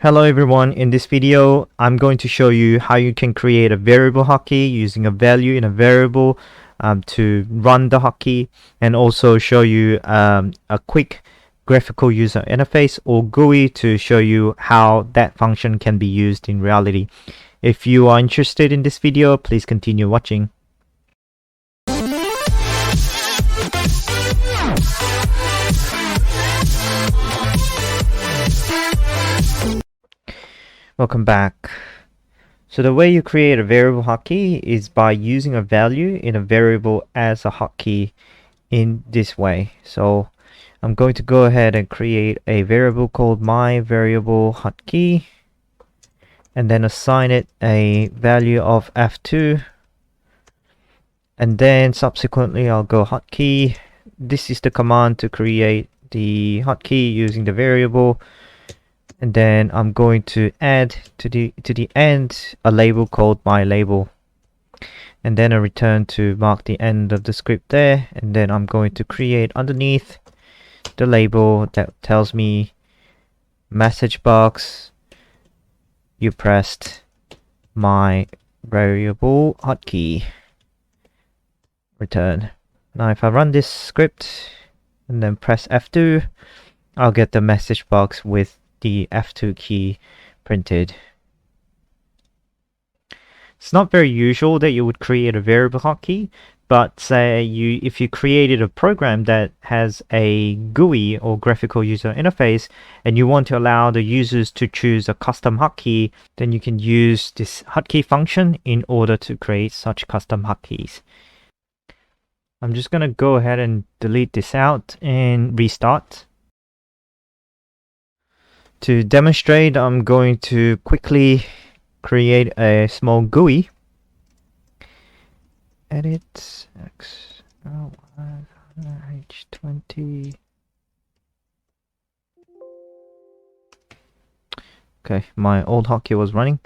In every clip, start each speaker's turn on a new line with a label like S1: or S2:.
S1: Hello everyone, in this video I'm going to show you how you can create a variable hotkey using a value in a variable to run the hotkey, and also show you a quick graphical user interface or GUI to show you how that function can be used in reality. If you are interested in this video, please continue watching. Welcome back. So the way you create a variable hotkey is by using a value in a variable as a hotkey in this way. So I'm going to go ahead and create a variable called my variable hotkey and then assign it a value of f2, and then subsequently I'll go hotkey. This is the command to create the hotkey using the variable. And then I'm going to add to the end a label called my label, and then a return to mark the end of the script there. And then I'm going to create underneath the label that tells me message box, you pressed my variable hotkey, return. Now if I run this script and then press F2, I'll get the message box with the F2 key printed. It's not very usual that you would create a variable hotkey, but say if you created a program that has a GUI or graphical user interface and you want to allow the users to choose a custom hotkey, then you can use this hotkey function in order to create such custom hotkeys. I'm just going to go ahead and delete this out and restart. To demonstrate, I'm going to quickly create a small GUI. Edit X H20. Okay, my old hotkey was running.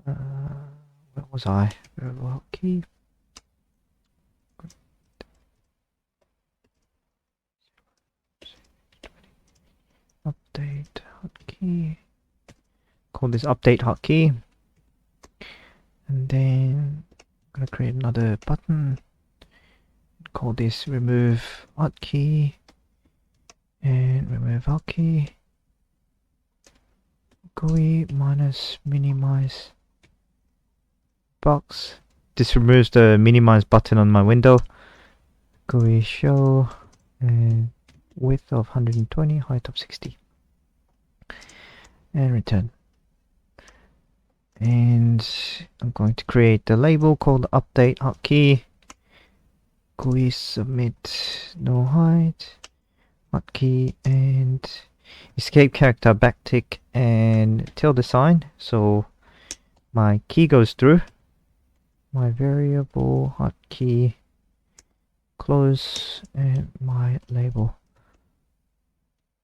S1: Where was I? Variable hotkey. Update hotkey. Call this update hotkey, and then I'm gonna create another button. Call this remove hotkey and remove hotkey. GUI minus minimize box. This removes the minimize button on my window. GUI show and width of 120, height of 60, and return. And I'm going to create the label called update hotkey. GUI submit no height hotkey and escape character backtick and tilde sign, so my key goes through. My variable hotkey, close, and my label.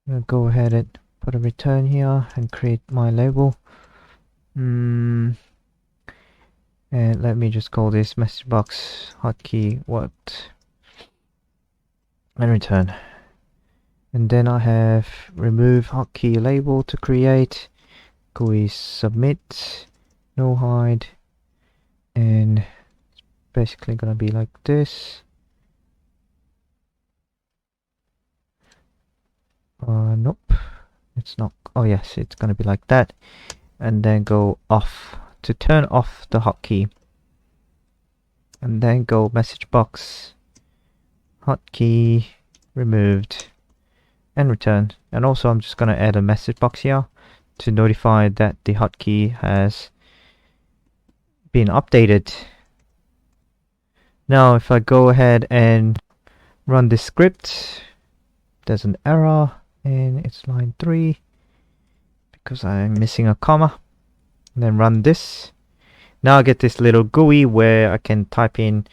S1: I'm going to go ahead and put a return here and create my label. And let me just call this message box hotkey worked and return. And then I have remove hotkey label to create. GUI submit no hide, and it's basically gonna be like this. Nope, it's not. Oh yes, it's gonna be like that. And then go off to turn off the hotkey, and then go message box hotkey removed and return. And also I'm just gonna add a message box here to notify that the hotkey has been updated. Now if I go ahead and run this script, there's an error and it's line 3 because I'm missing a comma. And then run this. Now I get this little GUI where I can type in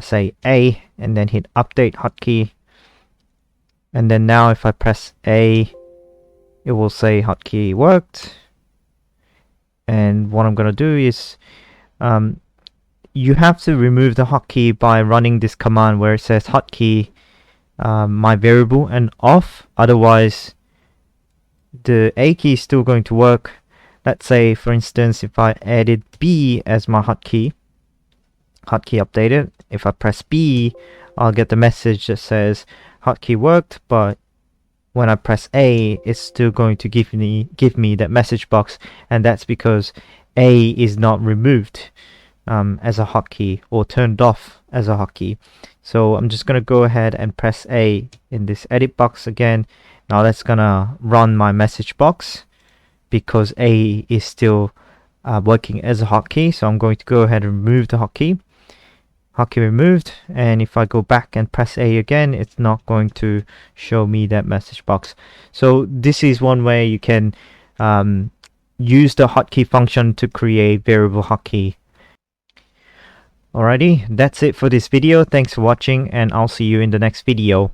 S1: say A and then hit update hotkey, and then now if I press A, it will say hotkey worked. And what I'm gonna do is you have to remove the hotkey by running this command where it says hotkey my variable and off, otherwise the A key is still going to work. Let's say, for instance, if I added B as my hotkey updated, if I press B, I'll get the message that says hotkey worked, but when I press A, it's still going to give me that message box, and that's because A is not removed as a hotkey or turned off as a hotkey. So I'm just gonna go ahead and press A in this edit box again. Now that's gonna run my message box because A is still working as a hotkey. So I'm going to go ahead and remove the hotkey removed, and if I go back and press A again, it's not going to show me that message box. So this is one way you can use the hotkey function to create variable hotkey. Alrighty, that's it for this video. Thanks for watching, and I'll see you in the next video.